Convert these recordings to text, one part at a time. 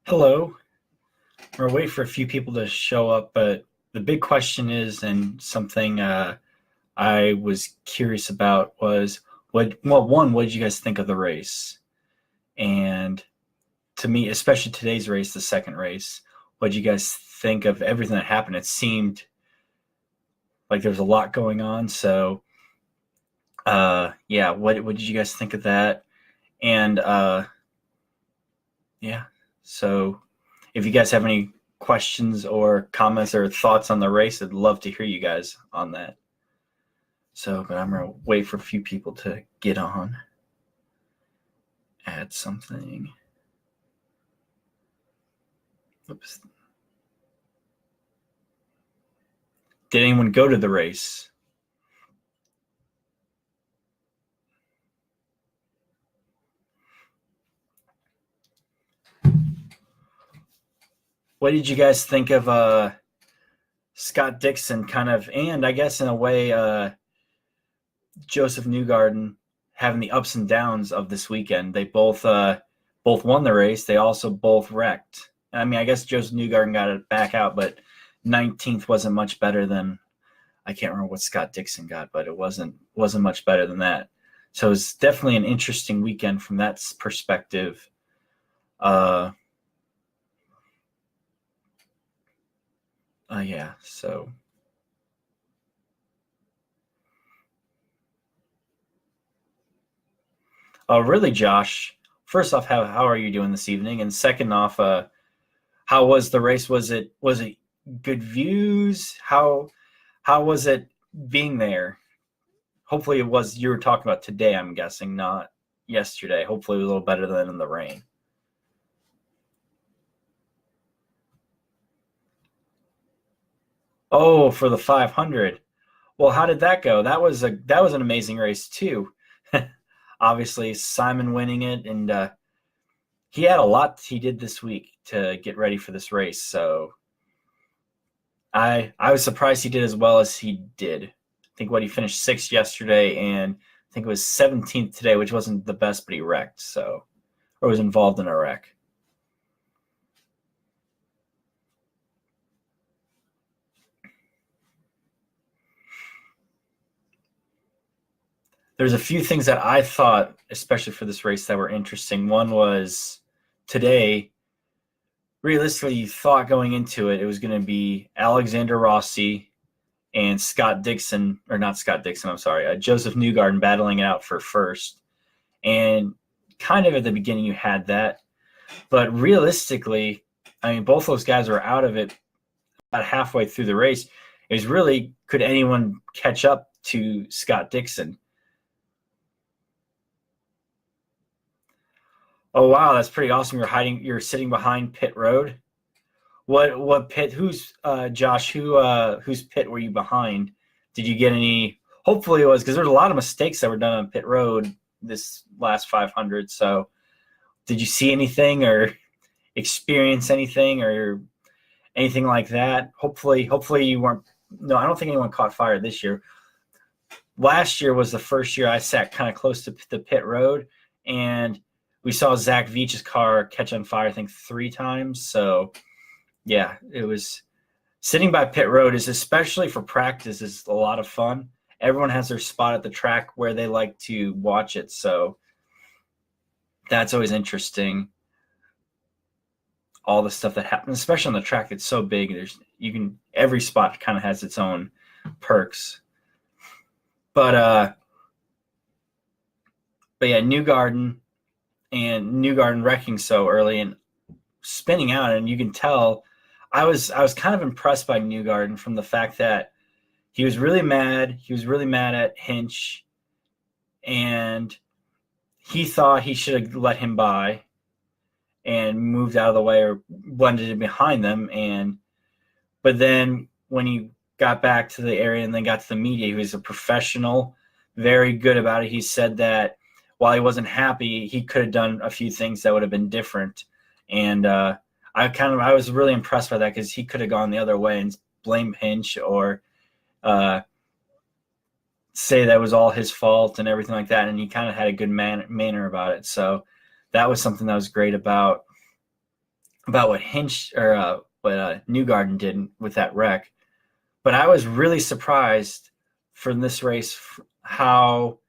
Hello. We're waiting for a few people to show up, but the big question is, and something I was curious about was, what did you guys think of the race? And to me, especially today's race, the second race, what did you guys think of everything that happened? It seemed like there was a lot going on. So, yeah, what did you guys think of that? And yeah, so if you guys have any questions or comments or thoughts on the race, I'd love to hear you guys on that. So, but I'm going to wait for a few people to get on. Add something. Oops. Did anyone go to the race? What did you guys think of Scott Dixon kind of, and I guess in a way, Joseph Newgarden having the ups and downs of this weekend? They both won the race. They also both wrecked. I mean, I guess Joseph Newgarden got it back out, but 19th wasn't much better than, I can't remember what Scott Dixon got, but it wasn't much better than that. So it's definitely an interesting weekend from that perspective. Yeah. So, really, Josh. First off, how are you doing this evening? And second off, how was the race? Was it good views? How was it being there? Hopefully it was, you were talking about today, I'm guessing, not yesterday. Hopefully it was a little better than in the rain. Oh, for the 500. Well, how did that go? That was an amazing race too. Obviously Simon winning it, and he had a lot he did this week to get ready for this race. So I was surprised he did as well as he did. I think he finished sixth yesterday, and I think it was 17th today, which wasn't the best, but he wrecked. So, or was involved in a wreck. There's a few things that I thought, especially for this race, that were interesting. One was today. Realistically, you thought going into it, it was going to be Alexander Rossi and Scott Dixon, or not Scott Dixon, I'm sorry, Joseph Newgarden battling it out for first. And kind of at the beginning, you had that. But realistically, I mean, both those guys were out of it about halfway through the race. It was really, could anyone catch up to Scott Dixon? Oh wow, that's pretty awesome. You're sitting behind pit road. What pit? Who's Josh? Whose pit were you behind? Did you get any? Hopefully it was, because there's a lot of mistakes that were done on pit road this last 500. So did you see anything or experience anything or anything like that? Hopefully you weren't. No, I don't think anyone caught fire this year. Last year was the first year I sat kind of close to the pit road, and we saw Zach Veach's car catch on fire, I think 3 times. So yeah, it was, sitting by pit road is, especially for practice, is a lot of fun. Everyone has their spot at the track where they like to watch it. So that's always interesting. All the stuff that happens, especially on the track, it's so big. Every spot kind of has its own perks. But yeah, Newgarden wrecking so early and spinning out, and you can tell I was kind of impressed by Newgarden from the fact that he was really mad. He was really mad at Hinch, and he thought he should have let him by and moved out of the way or blended in behind them. But then when he got back to the area and then got to the media, he was a professional, very good about it. He said that while he wasn't happy, he could have done a few things that would have been different. And I was really impressed by that, because he could have gone the other way and blame Hinch or say that was all his fault and everything like that. And he kind of had a good manner about it. So that was something that was great about about what Hinch or what Newgarden did with that wreck, but I was really surprised from this race how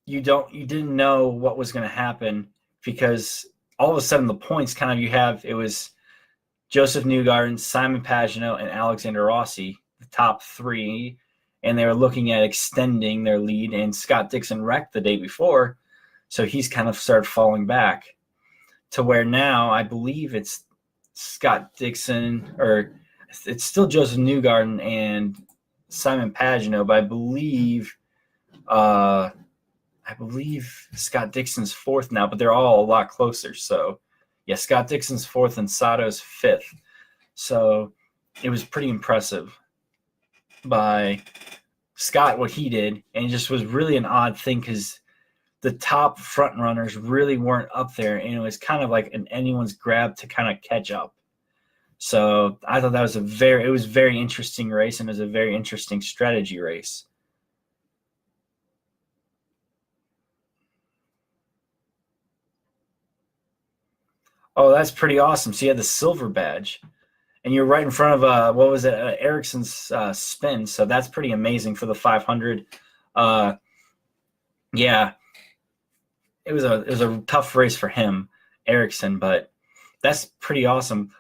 you didn't know what was going to happen, because all of a sudden the points kind of it was Joseph Newgarden, Simon Pagenaud, and Alexander Rossi, the top three, and they were looking at extending their lead. And Scott Dixon wrecked the day before, so he's kind of started falling back to where now I believe it's Scott Dixon, or it's still Joseph Newgarden and Simon Pagenaud, but I believe Scott Dixon's fourth now, but they're all a lot closer. So, yeah, Scott Dixon's fourth and Sato's fifth. So it was pretty impressive by Scott what he did, and it just was really an odd thing because the top front runners really weren't up there, and it was kind of like anyone's grab to kind of catch up. So I thought that was it was a very interesting race, and it was a very interesting strategy race. Oh, that's pretty awesome. So you had the silver badge, and you're right in front of what was it, Ericsson's spin. So that's pretty amazing for the 500. Yeah, it was a tough race for him, Ericsson, but that's pretty awesome.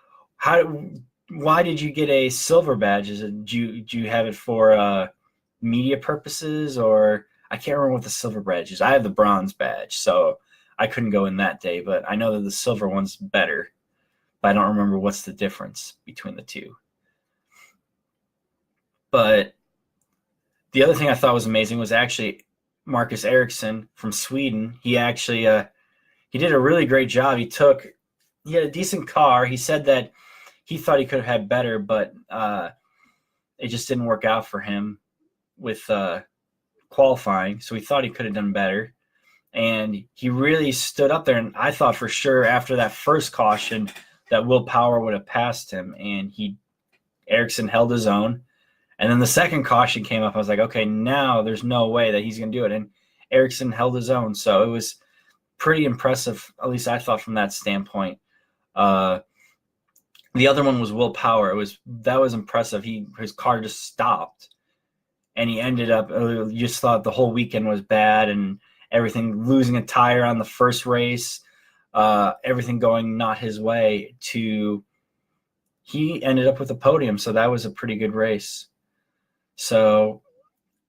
Why did you get a silver badge? Do you have it for media purposes, or I can't remember what the silver badge is. I have the bronze badge, so I couldn't go in that day, but I know that the silver one's better, but I don't remember what's the difference between the two. But the other thing I thought was amazing was actually Marcus Ericsson from Sweden. He actually he did a really great job. He had a decent car. He said that he thought he could have had better, but it just didn't work out for him with qualifying. So he thought he could have done better. And he really stood up there. And I thought for sure after that first caution that Will Power would have passed him. And Ericsson held his own. And then the second caution came up. I was like, okay, now there's no way that he's going to do it. And Ericsson held his own. So it was pretty impressive, at least I thought from that standpoint. The other one was Will Power. That was impressive. His car just stopped. And he ended up, you just thought the whole weekend was bad and everything, losing a tire on the first race, everything going not his way, to he ended up with a podium. So that was a pretty good race. So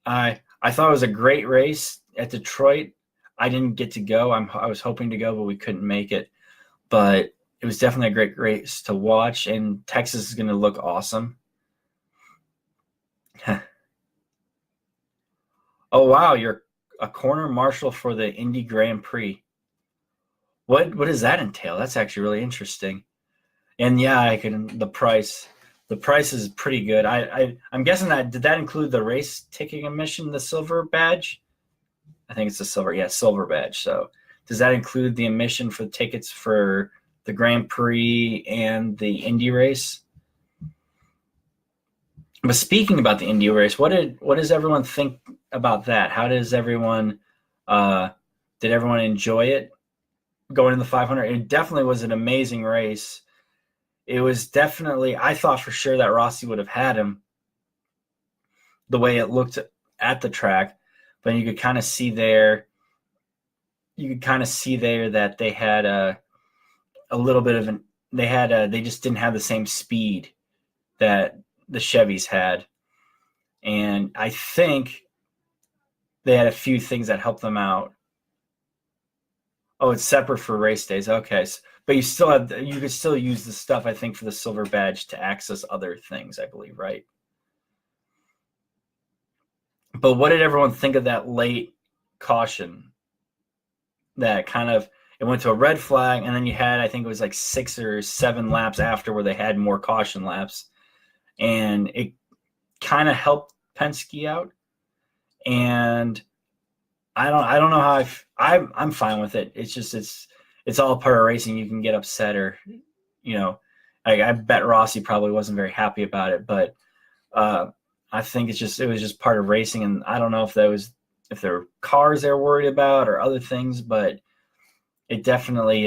I thought it was a great race at Detroit. I didn't get to go. I was hoping to go, but we couldn't make it. But it was definitely a great race to watch, and Texas is going to look awesome. Oh, wow, you're a corner marshal for the Indy Grand Prix. What does that entail? That's actually really interesting. And yeah, the price is pretty good. I'm guessing did that include the race ticket admission, the silver badge? I think it's the silver badge. So does that include the admission for the tickets for the Grand Prix and the Indy race? But speaking about the Indy race, what does everyone think about that? How does everyone did everyone enjoy it going in the 500? It definitely was an amazing race. It was definitely, I thought for sure that Rossi would have had him the way it looked at the track, but you could kind of see there that they had a little bit of they just didn't have the same speed that the Chevys had. And I think they had a few things that helped them out. Oh, it's separate for race days. Okay. But you could still use the stuff, I think, for the silver badge to access other things, I believe, right? But what did everyone think of that late caution? That kind of, it went to a red flag, and then you had, I think it was like 6 or 7 laps after where they had more caution laps, and it kind of helped Penske out. And I don't know how I'm fine with it. It's just it's all part of racing. You can get upset, or I bet Rossi probably wasn't very happy about it, but I think it was just part of racing. And I don't know if there were cars they're worried about or other things, but it definitely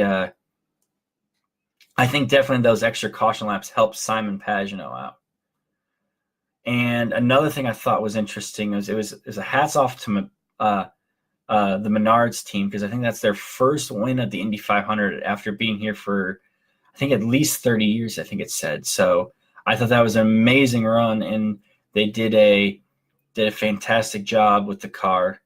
I think definitely those extra caution laps helped Simon Pagenaud out. And another thing I thought was interesting was it was a hats off to the Menards team, because I think that's their first win at the Indy 500 after being here for, I think, at least 30 years, I think it said. So I thought that was an amazing run, and they did a fantastic job with the car.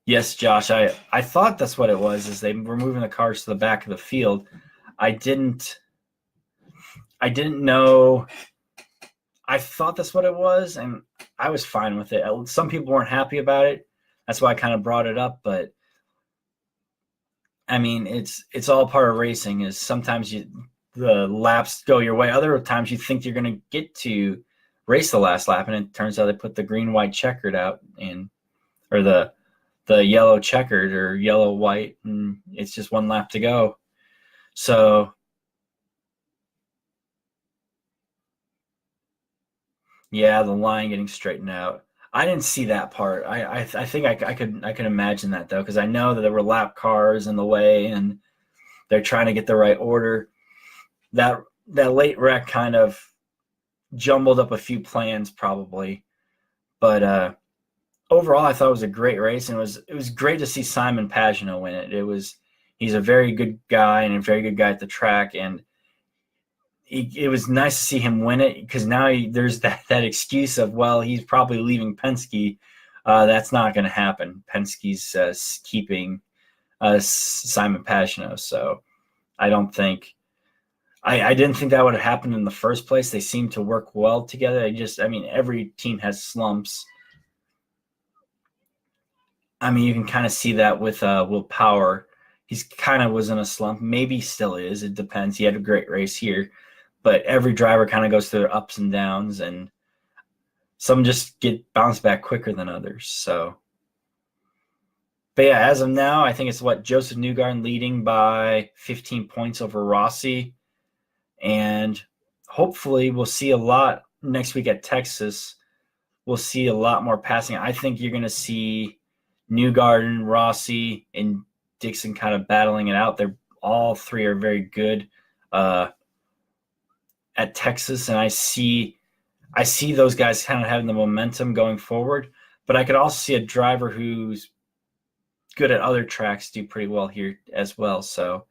Yes, Josh, I thought that's what it was, is they were moving the cars to the back of the field. I didn't know. I thought that's what it was, and I was fine with it. Some people weren't happy about it. That's why I kind of brought it up, but I mean, it's all part of racing. Is sometimes the laps go your way. Other times you think you're going to get to race the last lap, and it turns out they put the green, white checkered out, or the yellow checkered or yellow, white, and it's just one lap to go. So yeah, the line getting straightened out. I didn't see that part. I think I could imagine that though, because I know that there were lap cars in the way, and they're trying to get the right order. That late wreck kind of jumbled up a few plans probably, but overall I thought it was a great race, and it was great to see Simon Pagenaud win it. He's a very good guy and a very good guy at the track, and it was nice to see him win it, because now there's that excuse of, well, he's probably leaving Penske. That's not going to happen. Penske's keeping Simon Pagenaud, so I don't think I didn't think that would have happened in the first place. They seem to work well together. I mean, every team has slumps. I mean, you can kind of see that with Will Power. He's kind of was in a slump. Maybe still is. It depends. He had a great race here, but every driver kind of goes through their ups and downs, and some just get bounced back quicker than others. So, but yeah, as of now, I think it's Joseph Newgarden leading by 15 points over Rossi, and hopefully we'll see a lot next week at Texas. We'll see a lot more passing. I think you're going to see Newgarden, Rossi, and Dixon kind of battling it out. All three are very good at Texas, and I see those guys kind of having the momentum going forward. But I could also see a driver who's good at other tracks do pretty well here as well. So,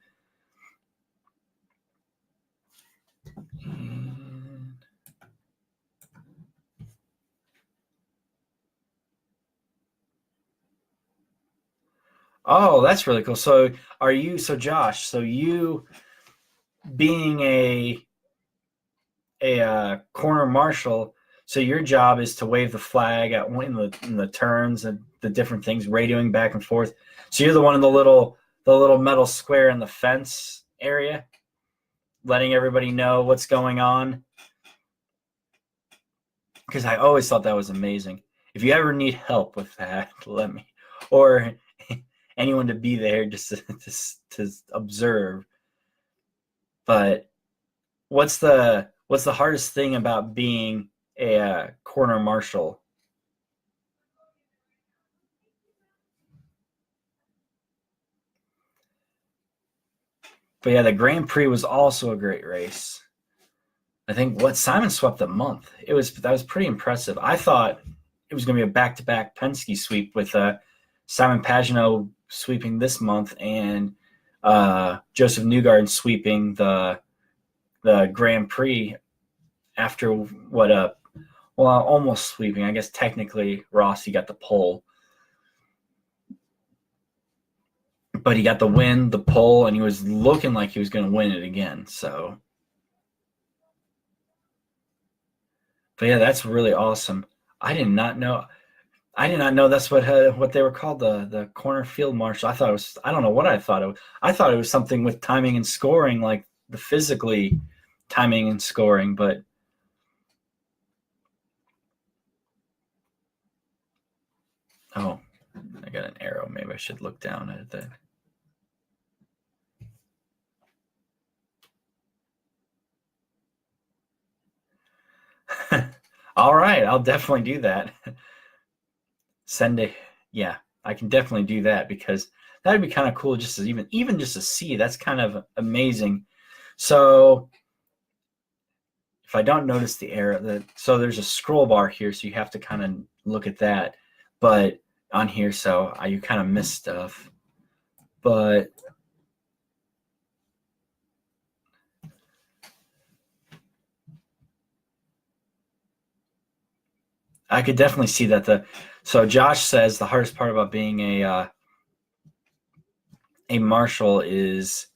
oh, that's really cool. So Josh, so you being a corner marshal, so your job is to wave the flag in the turns and the different things, radioing back and forth. So you're the one in the little metal square in the fence area, letting everybody know what's going on. Because I always thought that was amazing. If you ever need help with that, let me, or anyone to be there just to observe. But what's the hardest thing about being a corner marshal? But yeah, the Grand Prix was also a great race. I think Simon swept a month. That was pretty impressive. I thought it was going to be a back-to-back Penske sweep with Simon Pagenaud sweeping this month and Joseph Newgarden sweeping the Grand Prix after almost sweeping. I guess technically Rossi got the pole, but he got the win, the pole, and he was looking like he was going to win it again. So, but yeah, that's really awesome. I did not know that's what they were called, the corner field marshal. I thought it was, I don't know what I thought it was. I thought it was something with timing and scoring, like the physically timing and scoring, but oh, I got an arrow. Maybe I should look down at that. All right, I'll definitely do that. Send it. Yeah. I can definitely do that, because that'd be kind of cool just to even just to see. That's kind of amazing. So if I don't notice the error, so there's a scroll bar here, so you have to kind of look at that. But on here, so you kind of miss stuff. But I could definitely see that. So Josh says the hardest part about being a marshal is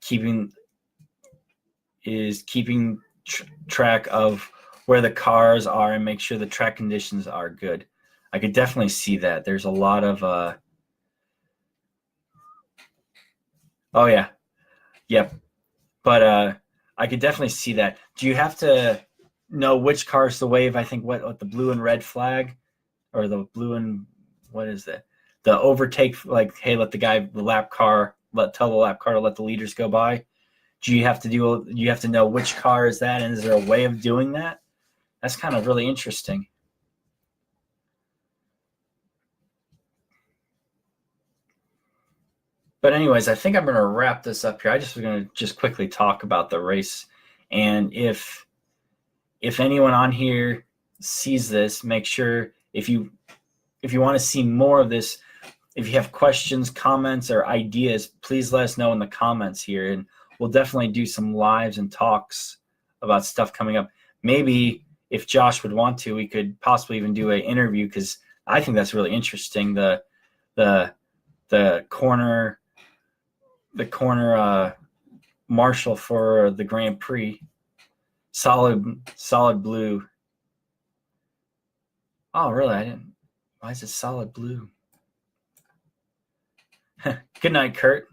keeping track of where the cars are and make sure the track conditions are good. I could definitely see that. There's a lot of oh yeah, yep. But I could definitely see that. Do you have to know which cars to wave? I think what the blue and red flag, or the blue and what is that? The overtake, like, hey, let the lap car, tell the lap car to let the leaders go by. You have to know which car is that, and is there a way of doing that? That's kind of really interesting. But anyways, I think I'm going to wrap this up here. I just was going to quickly talk about the race, and if anyone on here sees this, make sure if you want to see more of this, if you have questions, comments, or ideas, please let us know in the comments here, and we'll definitely do some lives and talks about stuff coming up. Maybe if Josh would want to, we could possibly even do an interview, because I think that's really interesting. The corner marshal for the Grand Prix, solid blue. Oh, really? I didn't. Why is it solid blue? Good night, Kurt.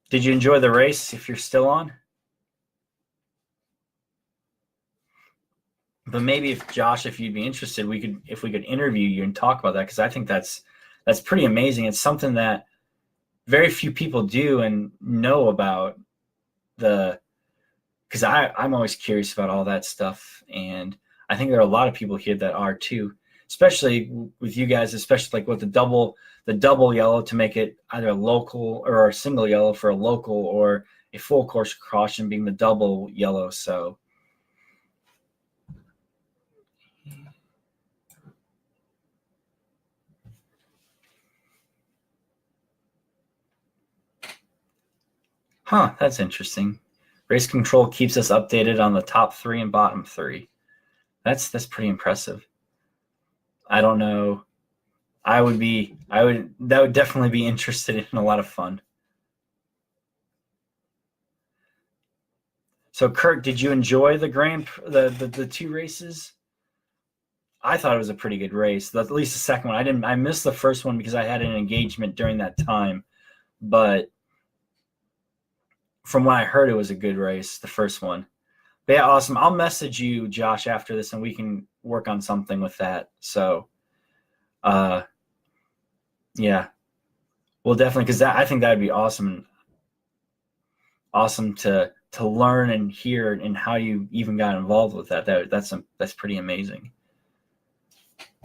Did you enjoy the race? If you're still on. But maybe if you'd be interested, if we could interview you and talk about that, because I think that's pretty amazing. It's something that very few people do and know about, because I'm always curious about all that stuff, and I think there are a lot of people here that are too, especially with you guys, especially like with the double yellow to make it either a local or a single yellow for a local, or a full course caution being the double yellow. So that's interesting. Race control keeps us updated on the top 3 and bottom 3. That's pretty impressive. I don't know. That would definitely be interested in a lot of fun. So Kurt, did you enjoy the 2 races? I thought it was a pretty good race. At least the second one. I missed the first one because I had an engagement during that time. But from what I heard, it was a good race, the first one. But yeah, awesome. I'll message you, Josh, after this, and we can work on something with that. So, yeah, well, definitely, because I think that'd be awesome to learn and hear, and how you even got involved with that. That's pretty amazing.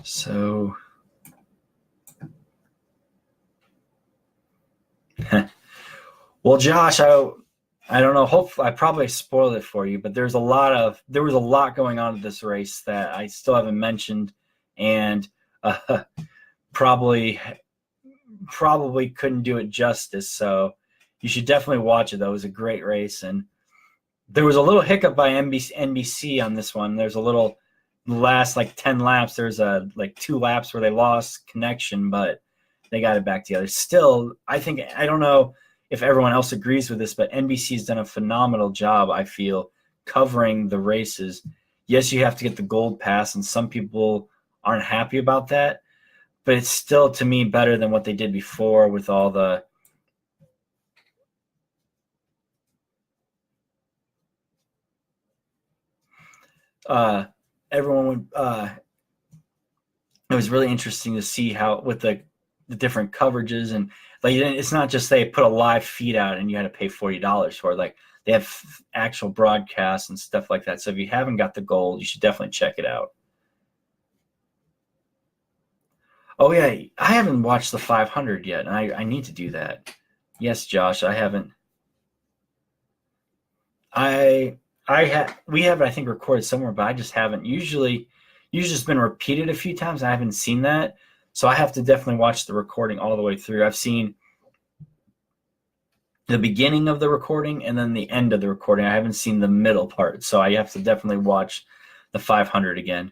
So, well, Josh, I don't know. Hopefully, I probably spoiled it for you, but there was a lot going on at this race that I still haven't mentioned, and probably couldn't do it justice. So you should definitely watch it. That was a great race, and there was a little hiccup by NBC on this one. There's a little last 10 laps. There's 2 laps where they lost connection, but they got it back together. Still, I don't know if everyone else agrees with this, but NBC's done a phenomenal job, I feel, covering the races. Yes, you have to get the gold pass, and some people aren't happy about that, but it's still, to me, better than what they did before with all the everyone would it was really interesting to see how with the different coverages, and it's not just they put a live feed out and you had to pay $40 for it. They have actual broadcasts and stuff like that. So if you haven't got the gold, you should definitely check it out. Oh yeah, I haven't watched the 500 yet. And I need to do that. Yes, Josh, I haven't. We have it, I think, recorded somewhere, but I just haven't. Usually it's been repeated a few times. I haven't seen that, so I have to definitely watch the recording all the way through. I've seen the beginning of the recording and then the end of the recording. I haven't seen the middle part, so I have to definitely watch the 500 again.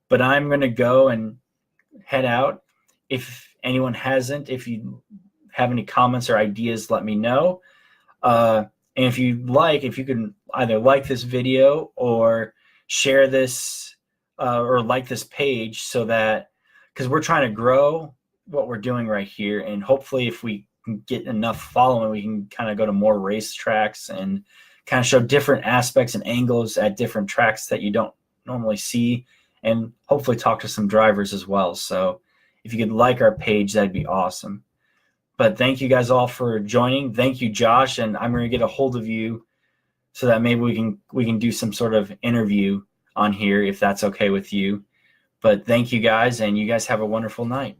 But I'm going to go and head out. If anyone hasn't, if you have any comments or ideas, let me know. And if you can either like this video or share this or like this page, so that, because we're trying to grow what we're doing right here, and hopefully if we can get enough following, we can kind of go to more racetracks and kind of show different aspects and angles at different tracks that you don't normally see, and hopefully talk to some drivers as well. So if you could like our page, that'd be awesome. But thank you guys all for joining. Thank you, Josh, and I'm going to get a hold of you so that maybe we can do some sort of interview on here if that's okay with you. But thank you guys, and you guys have a wonderful night.